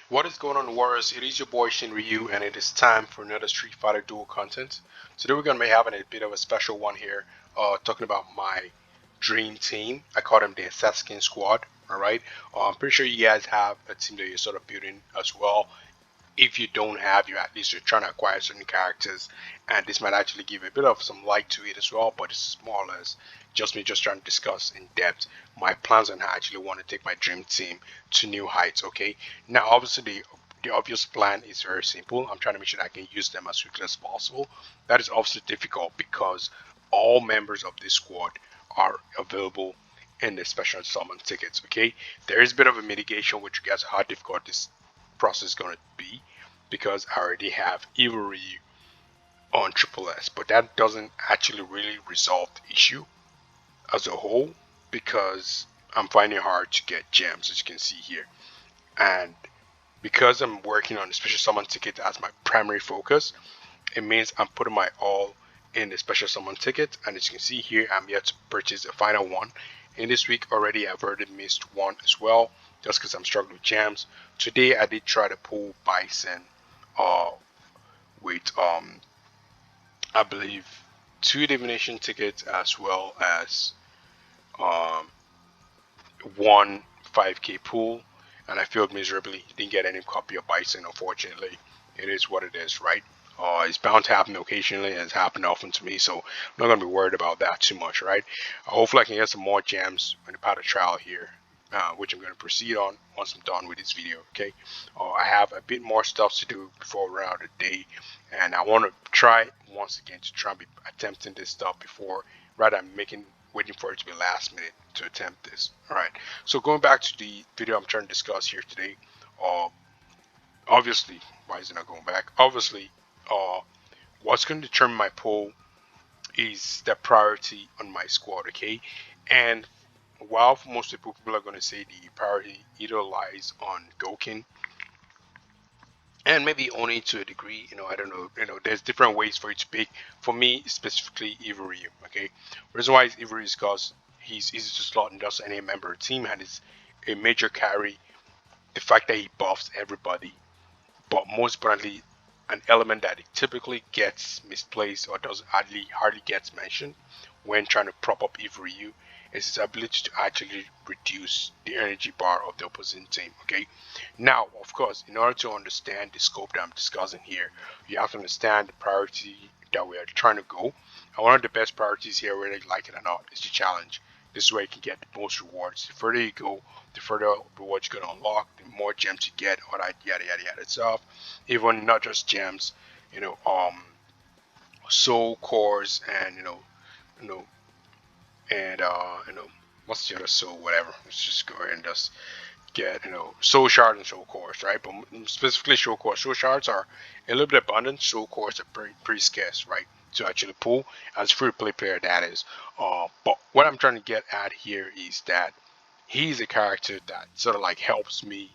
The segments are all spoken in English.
What is going on, Warriors? It is your boy Shin Ryu, and it is time for another Street Fighter Duel content. Today we're going to be having a bit of a special one here, talking about my dream team. I call them the Ansatsuken squad. All right, I'm pretty sure you guys have a team that you're sort of building as well. If you don't have, you at least you're trying to acquire certain characters, and this might actually give a bit of some light to it as well. But this is more or less just me just trying to discuss in depth my plans on how I actually want to take my dream team to new heights. Okay, now obviously the obvious plan is very simple. I'm trying to make sure that I can use them as quickly as possible. That is obviously difficult because all members of this squad are available in the special summon tickets. Okay, there is a bit of a mitigation with regards to how difficult this process is going to be because I already have Ivory on Triple S, but that doesn't actually really resolve the issue as a whole because I'm finding it hard to get gems, as you can see here. And because I'm working on the special summon ticket as my primary focus, it means I'm putting my all in the special summon ticket. And as you can see here, I'm yet to purchase the final one. In this week already, I've already missed one as well, just because I'm struggling with gems. Today, I did try to pull Bison uh, with, I believe, two divination tickets as well as um, one 5k pool, and I failed miserably. Didn't get any copy of Bison, unfortunately. It is what it is, right? It's bound to happen occasionally, and it's happened often to me, so I'm not gonna be worried about that too much, right? Hopefully, I can get some more gems in the powder trial here, which I'm gonna proceed on once I'm done with this video. Okay, I have a bit more stuff to do before we run out of the day, and I want to try once again to try and be attempting this stuff before, rather than making waiting for it to be last minute to attempt this. All right. So going back to the video I'm trying to discuss here today, uh, obviously, why is it not going back? Obviously, uh, what's going to determine my poll is the priority on my squad. Okay, and while for most people are going to say the priority either lies on Gokin and maybe only to a degree, I don't know, there's different ways for you to pick. For me, specifically Ivory, okay? The reason why it's Ivory is because he's easy to slot in just any member of the team and is a major carry. The fact that he buffs everybody, but most importantly, an element that typically gets misplaced or doesn't hardly gets mentioned when trying to prop up Ivory is his ability to actually reduce the energy bar of the opposing team. Okay, now of course, in order to understand the scope that I'm discussing here, you have to understand the priority that we are trying to go. And one of the best priorities here, whether you like it or not, is the challenge. This is where you can get the most rewards. The further you go, the further rewards you're gonna unlock, the more gems you get, all that yada yada yada stuff. Even not just gems, you know, um, soul cores and you know, what's the other soul, whatever. Let's just go ahead and just get soul shards and soul cores, right? But specifically soul cores. Soul shards are a little bit abundant. Soul cores are pretty scarce, right? To actually pull as free to play player that is. But what I'm trying to get at here is that he's a character that sort of like helps me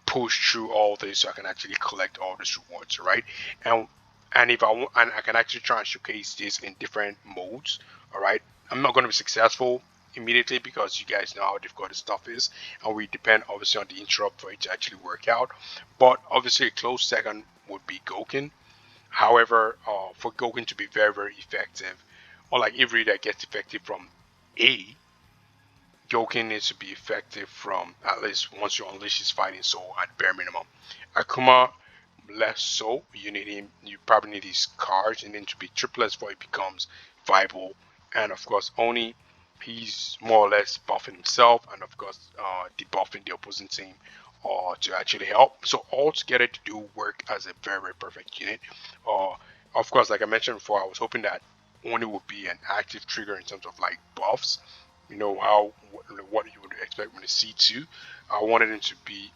push through all this so I can actually collect all these rewards, right? And and if I want, and I can actually try and showcase this in different modes, all right? I'm not going to be successful immediately because you guys know how difficult this stuff is, and we depend obviously on the interrupt for it to actually work out. But obviously, a close second would be Gokin. However, for Gokin to be very very effective, unlike every that gets effective from A, Gyoken needs to be effective from at least once you unleash his fighting soul at bare minimum. Akuma, less so. You need him. You probably need his cards, and then to be triplets before he becomes viable. And of course, Oni, he's more or less buffing himself, and of course, debuffing the opposing team, to actually help. So all together to do work as a very very perfect unit. Uh, of course, like I mentioned before, I was hoping that Oni would be an active trigger in terms of like buffs, how what you would expect with a C2. I wanted it to be,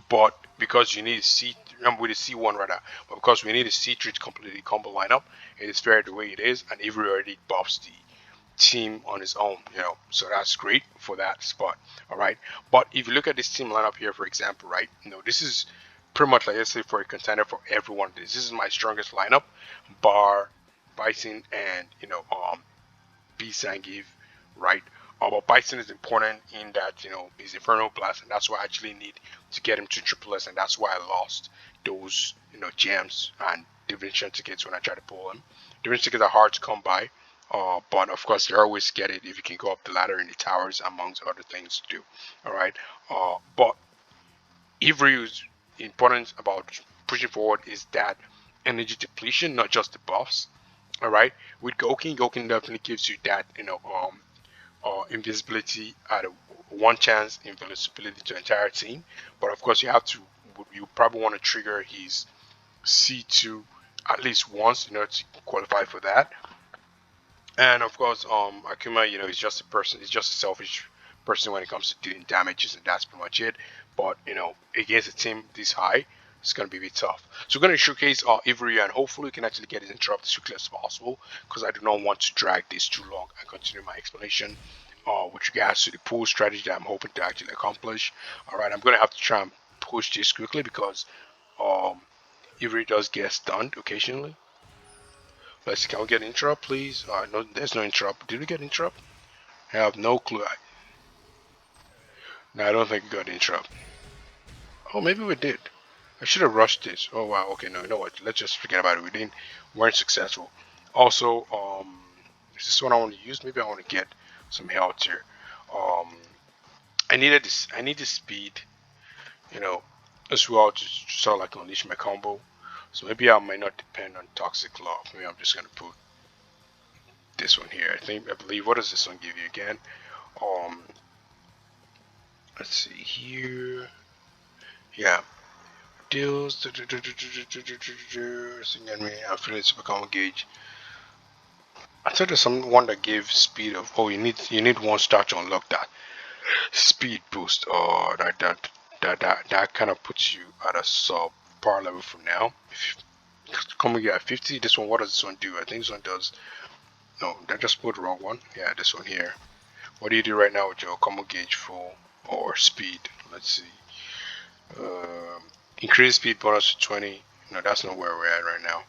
but because you need a C, with a C1 rather, but because we need a C3 to complete the combo lineup, it is fair the way it is, and Avery already buffs the team on his own, so that's great for that spot. All right, but if you look at this team lineup here, for example, right, this is pretty much like, let's say, for a contender for everyone. This is my strongest lineup, bar Bison and B Sangief, right? But Bison is important in that he's Inferno Blast, and that's why I actually need to get him to Triple S, and that's why I lost those gems and divination tickets when I try to pull them. Divination tickets are hard to come by, but of course you always get it if you can go up the ladder in the towers, amongst other things to do. All right, but Ivry's importance about pushing forward is that energy depletion, not just the buffs. All right, with Gokin definitely gives you that invisibility at a one chance invisibility to the entire team. But of course, you probably want to trigger his C2 at least once in order to qualify for that. And of course, Akuma, is just a person. He's just a selfish person when it comes to dealing damages, and that's pretty much it. But against a team this high, it's gonna be a bit tough. So we're gonna showcase Ivory, and hopefully we can actually get it interrupted as quickly as possible, because I do not want to drag this too long and continue my explanation. With regards to the pool strategy that I'm hoping to actually accomplish. All right, I'm gonna have to try and push this quickly because um, Ivory does get stunned occasionally. Let's see, can we get interrupt, please? No, there's no interrupt. Did we get interrupt? I have no clue. No, I don't think we got interrupt. Oh, maybe we did. I should have rushed this. Oh wow. Okay, no, you know what? Let's just forget about it. Weren't successful. Also, is this one I want to use? Maybe I want to get some health here. Um, I needed this. I need this speed. You know, as well to sort of like unleash my combo. So maybe I might not depend on Toxic Love. Maybe I'm just gonna put this one here. I believe. What does this one give you again? Um, let's see here. Yeah, deals. Singing me affiliates become gauge. I thought there's someone that gave speed of. Oh, you need one star to unlock that speed boost. Oh, that kind of puts you at a sub par level for now. If you come here at 50, this one. What does this one do? I think this one does. No, that just put the wrong one. Yeah, this one here. What do you do right now with your combo gauge full or speed? Let's see. Um, increase speed bonus to 20. No, that's not where we're at right now.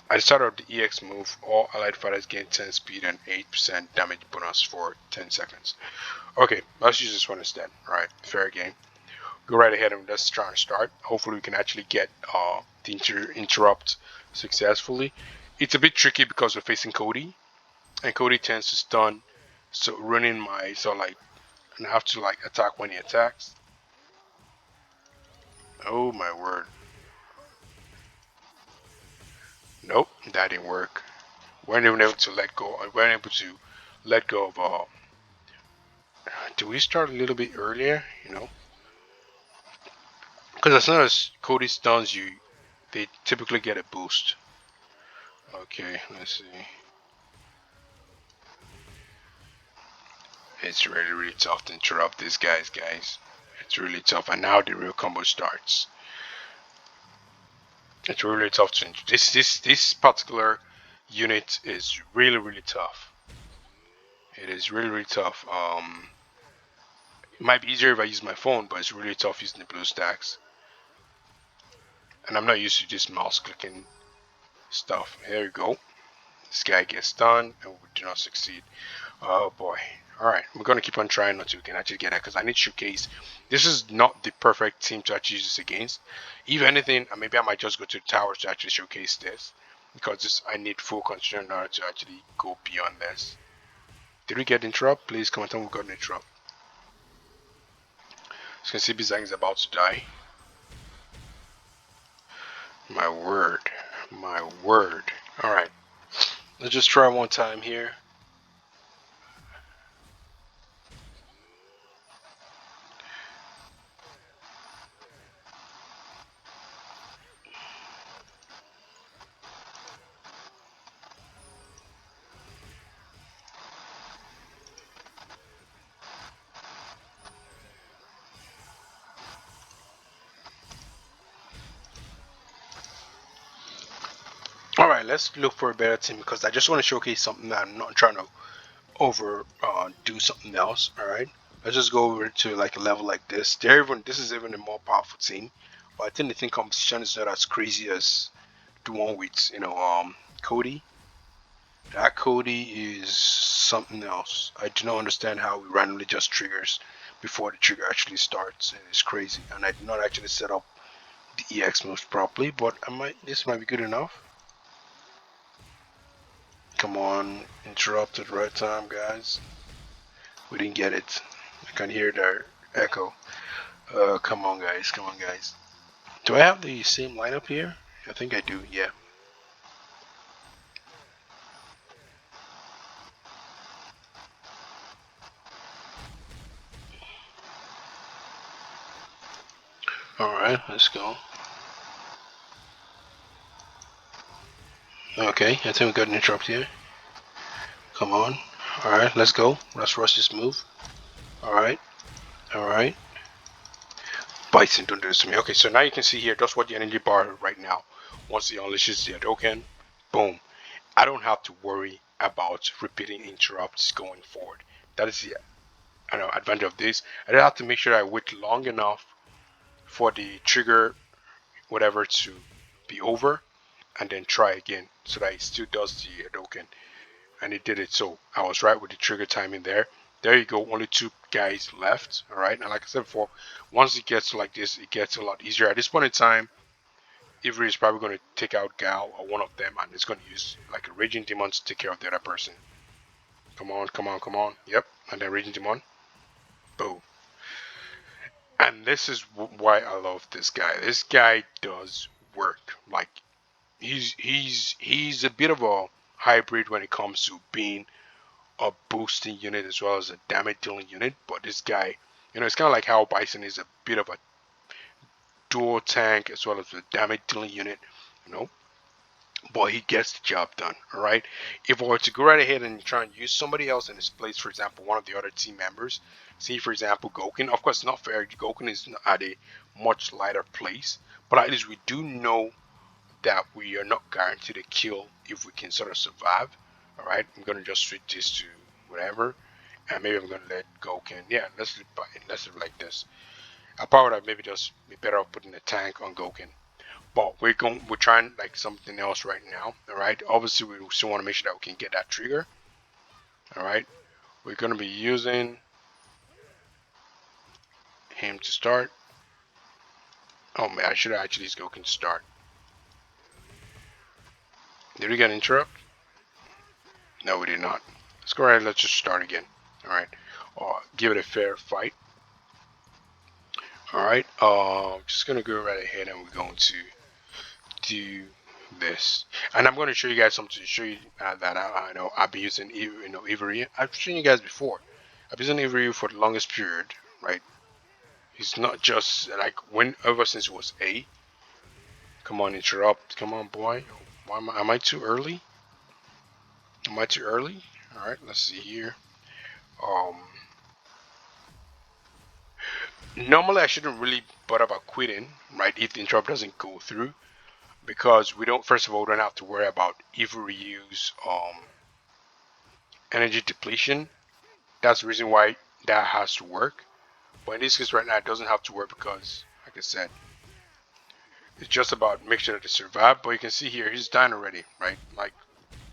At the start of the EX move, all allied fighters gain 10 speed and 8% damage bonus for 10 seconds. Okay, let's use this one instead. Alright, fair game. Go right ahead and let's try and start. Hopefully we can actually get the interrupt successfully. It's a bit tricky because we're facing Cody, and Cody tends to stun, so running my and I have to like attack when he attacks. Oh my word. Nope, that didn't work. Weren't even able to let go. Weren't able to let go of. Do we start a little bit earlier? Because as soon as Cody stuns you, they typically get a boost. Okay, let's see. It's really really tough to interrupt these guys. It's really tough, and now the real combo starts. It's really tough to this particular unit is really really tough. It is really really tough. It might be easier if I use my phone, but it's really tough using the blue stacks. And I'm not used to just mouse clicking stuff. There we go. This guy gets done, and we do not succeed. Oh boy. Alright, we're gonna keep on trying until we can actually get it because I need to showcase. This is not the perfect team to actually use this against. If anything, maybe I might just go to the towers to actually showcase this. Because I need full concentration in order to actually go beyond this. Did we get interrupt? Please comment on we got an interrupt. As you can see, Bizang is about to die. My word. My word. Alright. Let's just try one time here. Alright, let's look for a better team because I just want to showcase something that I'm not trying to over do something else. Alright. Let's just go over to like a level like this. This is even a more powerful team. But I think the team composition is not as crazy as the one with Cody. That Cody is something else. I do not understand how it randomly just triggers before the trigger actually starts. It's crazy, and I did not actually set up the EX moves properly. But I might. This might be good enough. Come on, interrupt at the right time, guys. We didn't get it. I can hear their echo. Come on, guys. Come on, guys. Do I have the same lineup here? I think I do. Yeah. All right. Let's go. Okay. I think we got an interrupt here. Come on. All right. Let's go. Let's rush this move. All right. All right. Bison, don't do this to me. Okay. So now you can see here just what the energy bar right now. Once he unleashes the Hadoken, boom. I don't have to worry about repeating interrupts going forward. That is the advantage of this. I don't have to make sure I wait long enough for the trigger whatever to be over and then try again so that it still does the Hadoken. And it did it. So I was right with the trigger timing there. There you go. Only two guys left. All right. And like I said before, once it gets like this, it gets a lot easier. At this point in time, Avery is probably going to take out Gal or one of them, and it's going to use like a Raging Demon to take care of the other person. Come on, come on, come on. Yep. And then Raging Demon. Boom. And this is why I love this guy. This guy does work. Like he's a bit of a hybrid when it comes to being a boosting unit as well as a damage dealing unit. But this guy, it's kind of like how Bison is a bit of a dual tank as well as a damage dealing unit. You know, but he gets the job done. All right. If I were to go right ahead and try and use somebody else in his place, for example, one of the other team members, see for example Goken. Of course, not fair. Goken is at a much lighter place, but at least we do know that we are not guaranteed a kill if we can sort of survive. All right. I'm gonna just switch this to whatever, and maybe I'm gonna let Goken. Yeah, let's live like this. I probably would maybe just be better off putting a tank on Goken. But we're trying like something else right now. All right. Obviously, we still want to make sure that we can get that trigger. All right. We're gonna be using him to start. Oh man, I should actually just go can start. Did we get an interrupt? No, we did not. Let's go ahead. Let's just start again. All right. Give it a fair fight. All right. Just gonna go right ahead and we're going to do this. And I'm going to show you guys something to show you that I know I've been using, Avery. I've shown you guys before. I've been using Avery for the longest period, right? He's not just like when ever since it was A. Come on, interrupt. Come on, boy. Why am I too early? Am I too early? All right, let's see here. Um, Normally I shouldn't really bother about quitting, right? If the interrupt doesn't go through, because we don't. First of all, we don't have to worry about Avery use energy depletion. That's the reason why that has to work. But in this case right now, it doesn't have to work because, like I said, it's just about make sure that they survive. But you can see here, he's dying already, right? Like,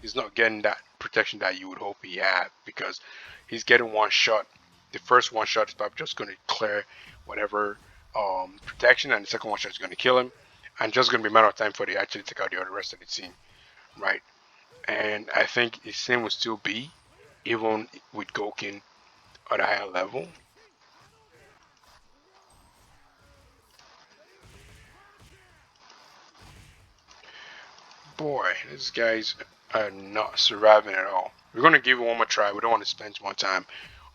he's not getting that protection that you would hope he had because he's getting one shot. The first one shot is probably just going to clear whatever protection, and the second one shot is going to kill him. And just going to be a matter of time for they actually take out the other rest of the team, right? And I think the same would still be even with Gokin at a higher level. Boy, these guys are not surviving at all. We're gonna give it one more try. We don't want to spend more time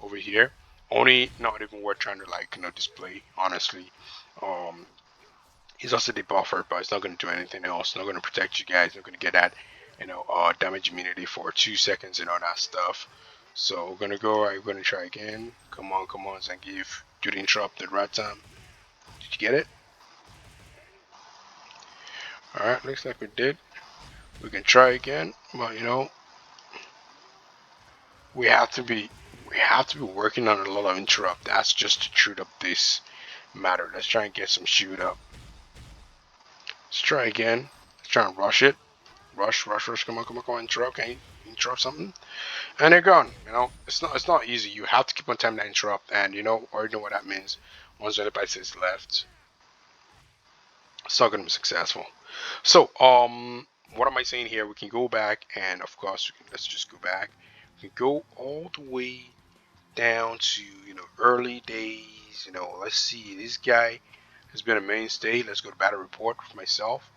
over here. Only not even worth trying to display. Honestly, um, he's also the buffer, but it's not gonna do anything else. Not gonna protect you guys. Not gonna get that damage immunity for 2 seconds and all that stuff. So we're gonna go. We're gonna try again. Come on, come on, Zangief. Do the interrupt at the right time. Did you get it? All right, looks like we did. We can try again, but we have to be working on a lot of interrupt. That's just to shoot up this matter. Let's try and get some shoot up. Let's try again. Let's try and rush it. rush. Come on, interrupt. Can you interrupt something? And they're gone. It's not easy. You have to keep on time to interrupt, and already know what that means. Once the other party says left, it's not going to be successful. So, what am I saying here? We can go back, and of course, let's just go back. We can go all the way down to early days. Let's see. This guy has been a mainstay. Let's go to battle report for myself.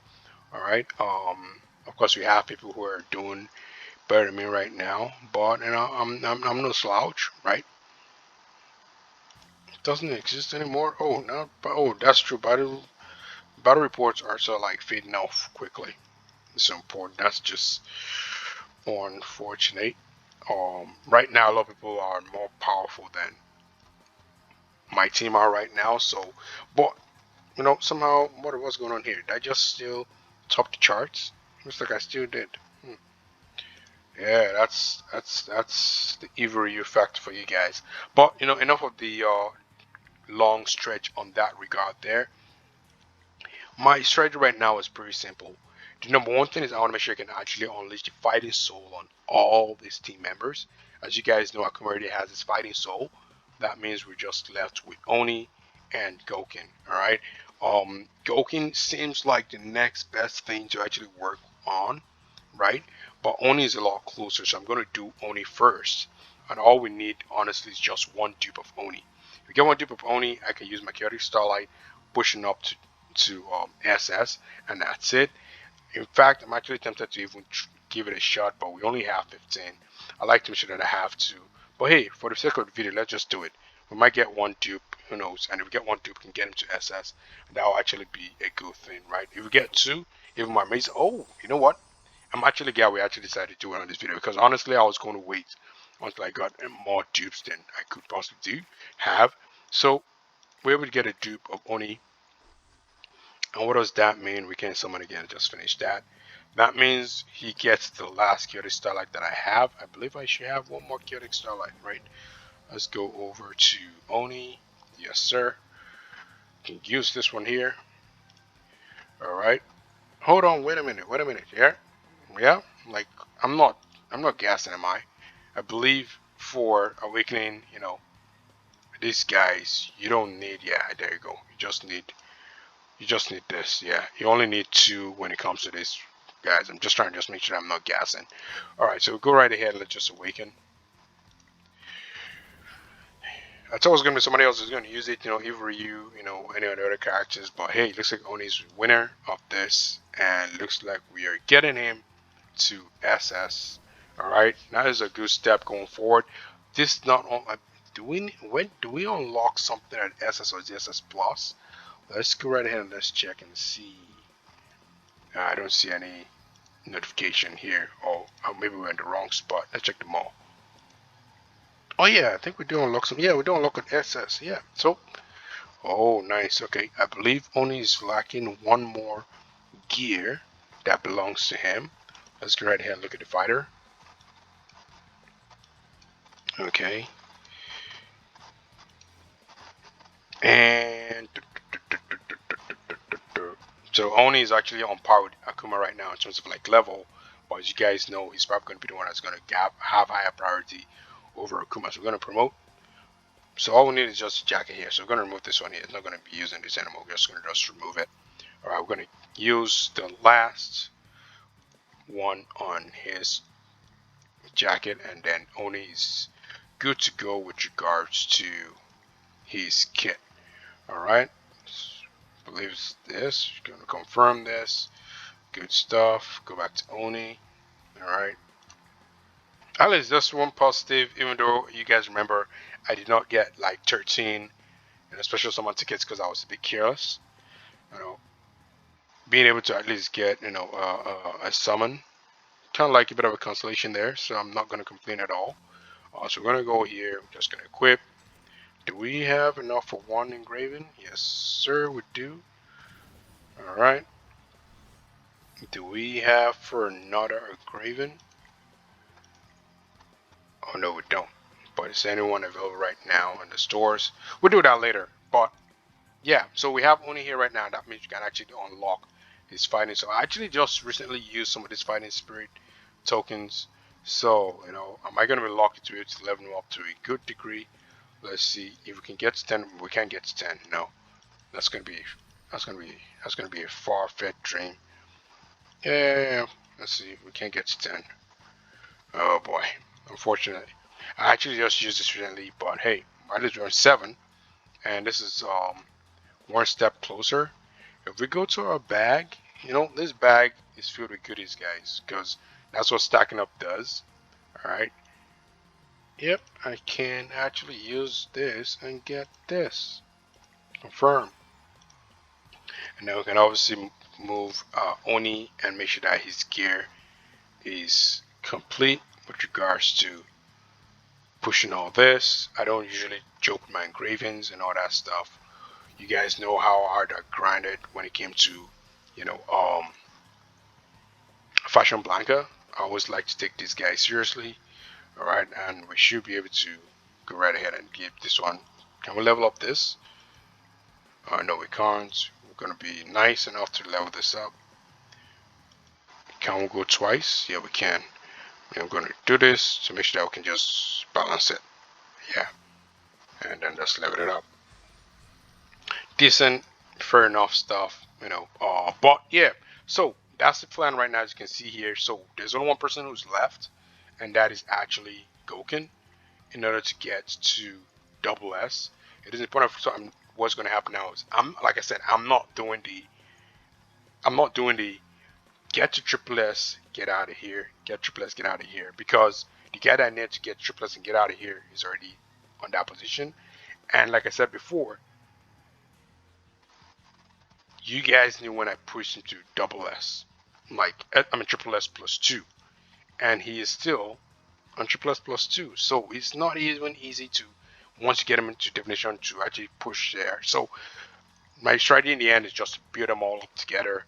All right. Of course, we have people who are doing better than me right now, but I'm no slouch, right? It doesn't exist anymore. Oh, no. Oh, that's true. Battle reports are sort of like fading off quickly. It's important. That's just unfortunate. Right now, a lot of people are more powerful than my team are right now. So, but somehow, what's going on here? Did I just still top the charts? Looks like I still did. Hmm. Yeah, that's the Ivory effect for you guys. But enough of the long stretch on that regard there. My strategy right now is pretty simple. The number one thing is I want to make sure I can actually unleash the fighting soul on all these team members. As you guys know, Akuma already has his fighting soul. That means we're just left with Oni and Goken. Alright. Goken seems like the next best thing to actually work on, right? But Oni is a lot closer, so I'm gonna do Oni first. And all we need honestly is just one dupe of Oni. If we get one dupe of Oni, I can use my Chaotic Starlight, pushing up to SS, and that's it. In fact, I'm actually tempted to even give it a shot, but we only have 15. I like to make sure that I have to. But hey, for the sake of the video, let's just do it. We might get one dupe, who knows? And if we get one dupe, we can get him to SS. And that will actually be a good thing, right? If we get two, even more amazing. Oh, you know what? I'm actually glad we actually decided to do it on this video because honestly, I was going to wait until I got more dupes than I could possibly have. So we're able to get a dupe of Oni. And what does that mean? We can summon again. Just finish that. That means he gets the last Chaotic Starlight that I have. I believe I should have one more Chaotic Starlight, right? Let's go over to Oni. Yes, sir. Can use this one here. All right. Hold on. Wait a minute. Yeah. Yeah. Like I'm not gassing, am I? I believe for awakening, these guys, you don't need. Yeah. There you go. You just need this. Yeah, you only need two when it comes to this, guys. I'm just trying to just make sure I'm not gassing. All right, so go right ahead. Let's just awaken. I thought it was gonna be somebody else who's gonna use it. Either any of the other characters. But hey, looks like Oni's winner of this, and looks like we are getting him to SS. All right, that is a good step going forward. This not on. Do we unlock something at SS or SS Plus? Let's go right ahead and let's check and see. I don't see any notification here. Oh, maybe we're in the wrong spot. Let's check them all. Oh yeah, I think we do unlock some. Yeah, we do unlock an SS. Yeah. So, oh nice. Okay, I believe Oni is lacking one more gear that belongs to him. Let's go right ahead and look at the fighter. Okay. And so Oni is actually on par with Akuma right now in terms of like level. But as you guys know, he's probably going to be the one that's going to have higher priority over Akuma. So we're going to promote. So all we need is just a jacket here. So we're going to remove this one here. It's not going to be using this anymore. We're just going to remove it. All right, we're going to use the last one on his jacket, and then Oni's good to go with regards to his kit. All right, I believe it's this. Going to confirm this. Good stuff. Go back to Oni. All right. At least that's one positive. Even though you guys remember, I did not get like 13 special summon tickets because I was a bit careless. You know, being able to at least get a summon, kind of like a bit of a consolation there. So I'm not going to complain at all. So we're going to go here. We're just going to equip. Do we have enough for one engraven? Yes, sir, we do. All right. Do we have for another engraven? Oh no, we don't. But is anyone available right now in the stores? We'll do that later. But yeah, so we have Oni here right now. That means you can actually unlock his fighting. So I actually just recently used some of these fighting spirit tokens. So, am I gonna be lucky to be able to level him up to a good degree? Let's see if we can get to 10. We can't get to 10. No, that's gonna be that's gonna be that's gonna be a far-fetched dream. Yeah, let's see. We can't get to 10. Oh boy, unfortunately. I actually just used this recently, but hey, I just run 7, and this is one step closer. If we go to our bag, this bag is filled with goodies, guys, because that's what stacking up does. All right. Yep, I can actually use this and get this. Confirm. And now we can obviously move Oni and make sure that his gear is complete with regards to pushing all this. I don't usually joke with my engravings and all that stuff. You guys know how hard I grinded when it came to, you know, um, Fashion Blanca. I always like to take this guy seriously. All right, and we should be able to go right ahead and give this one. Can we level up this? No, we can't. We're gonna be nice enough to level this up. Can we go twice? Yeah, we can. I'm gonna do this to make sure that we can just balance it. Yeah, and then just level it up. Decent, fair enough stuff, but yeah, so that's the plan right now, as you can see here. So there's only one person who's left, and that is actually Goken. In order to get to double S, it is important for something. What's going to happen now is, like I said, I'm not doing the get to triple S, get out of here, get triple S, get out of here, because the guy that needs to get triple S and get out of here is already on that position. And like I said before, you guys knew when I pushed him to double S, triple S plus 2, and he is still on triple S plus 2. So it's not even easy to, once you get him into definition, to actually push there. So my strategy in the end is just to build them all up together,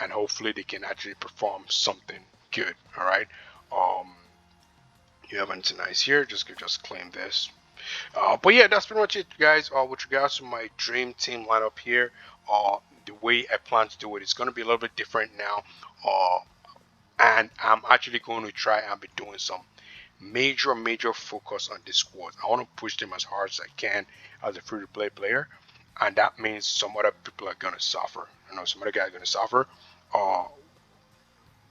and hopefully they can actually perform something good. All right. Um, you have anything nice here? Just claim this. But yeah, that's pretty much it, guys. With regards to my dream team lineup here, the way I plan to do it is going to be a little bit different now. And I'm actually going to try and be doing some major focus on this squad. I want to push them as hard as I can as a free to play player, and that means some other people are going to suffer. Some other guys are going to suffer. Uh,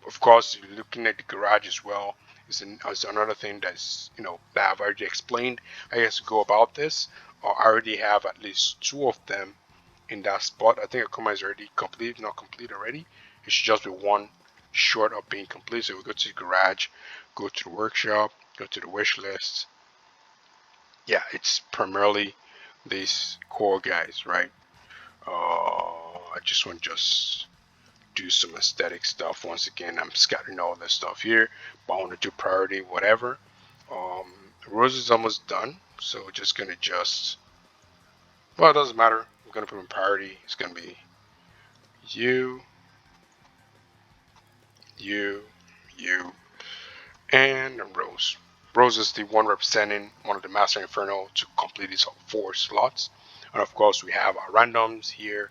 of course, looking at the garage as well is another thing that I've already explained. I guess to go about this. I already have at least 2 of them in that spot. I think a comma is already complete, not complete already. It should just be one short of being complete. So we go to the garage, go to the workshop, go to the wish list. Yeah, it's primarily these core guys, right? I just want to just do some aesthetic stuff. Once again, I'm scattering all this stuff here, but I want to do priority, whatever. Rose is almost done, so we're just gonna well, it doesn't matter. We're gonna put in priority. It's gonna be you, you, you, and Rose. Rose is the one representing one of the Master Inferno to complete these 4 slots. And of course, we have our randoms here.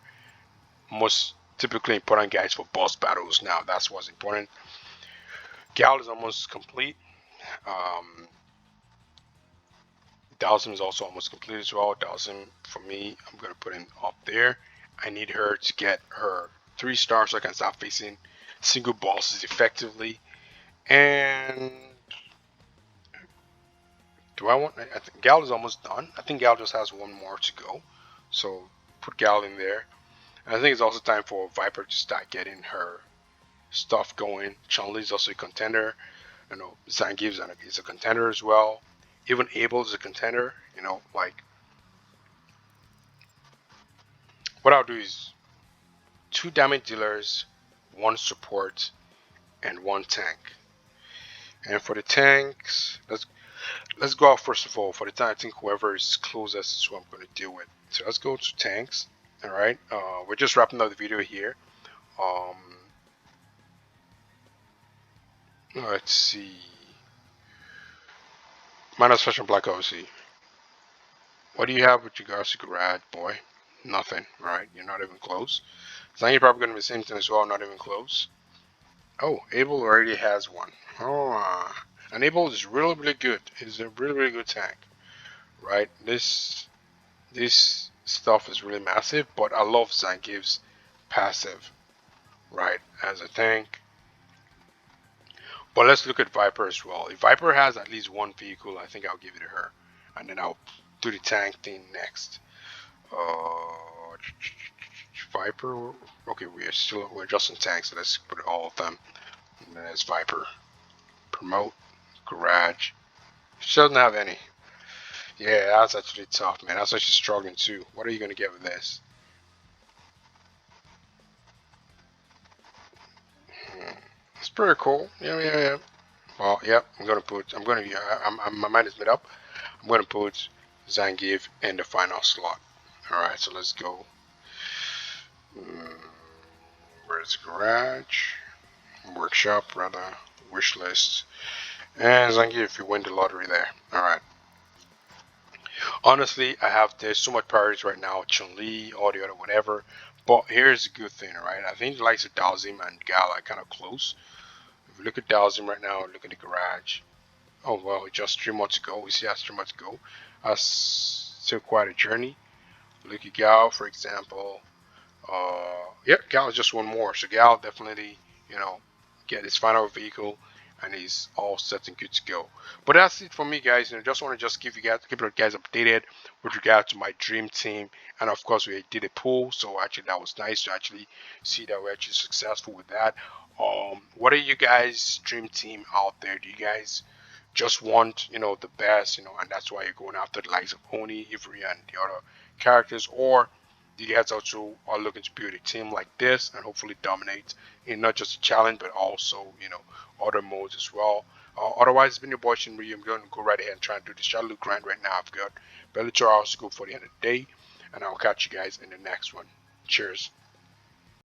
Most typically important guys for boss battles. Now, that's what's important. Gal is almost complete. Um, Dawson is also almost complete as well. Dawson, for me, I'm going to put him up there. I need her to get her 3 stars so I can start facing single bosses effectively. And do I want? I think Gal is almost done. I think Gal just has one more to go. So put Gal in there. And I think it's also time for Viper to start getting her stuff going. Chun-Li is also a contender. Zangief is a contender as well. Even Abel is a contender. What I'll do is 2 damage dealers, 1 support, and 1 tank. And for the tanks, let's go out first of all. For the tank, I think whoever is closest is who I'm going to deal with. So let's go to tanks. All right, we're just wrapping up the video here. Let's see. Minus Fashion Black, obviously. What do you have with regards to Garage, boy? Nothing, right? You're not even close. Zangief probably gonna be the same thing as well, not even close. Oh, Abel already has one. Oh, and Abel is really, really good. He's a really, really good tank, right? This stuff is really massive, but I love Zangief's passive, right, as a tank. But let's look at Viper as well. If Viper has at least one vehicle, I think I'll give it to her, and then I'll do the tank thing next. Uh, Viper. Okay, we're just in tanks, so let's put all of them. And then there's Viper. Promote. Garage. She doesn't have any. Yeah, that's actually tough, man. That's actually struggling too. What are you gonna get with this? Hmm. It's pretty cool. Yeah, yeah, yeah. Well, yep. I'm gonna. Yeah, my mind is made up. I'm gonna put Zangief in the final slot. All right, so let's go. Mm, where's garage? Workshop, rather. Wish list. And Zangief, you win the lottery there. All right. Honestly, there's so much priorities right now. Chun Li, all the other whatever. But here's the good thing, right? I think the likes of Dalsim and Gal are kind of close. If you look at Dalsim right now, look at the garage. Oh well, just 3 months ago. We see that's 3 months ago. That's still quite a journey. Look at Gal, for example. Yep, Gal is just one more. So Gal definitely, you know, get his final vehicle, and he's all set and good to go. But that's it for me, guys. Just want to just keep you guys updated with regard to my dream team, and of course we did a poll, so actually that was nice to actually see that we're actually successful with that. What are you guys' dream team out there? Do you guys just want the best, and that's why you're going after the likes of Oni, Ivory, and the other characters, or you guys also are looking to build a team like this and hopefully dominate in not just a challenge but also other modes as well. Otherwise, it's been your boy Shinryu. I'm going to go right ahead and try and do this Shadow grind right now. I've got Bellator hours to go for the end of the day, and I'll catch you guys in the next one. Cheers.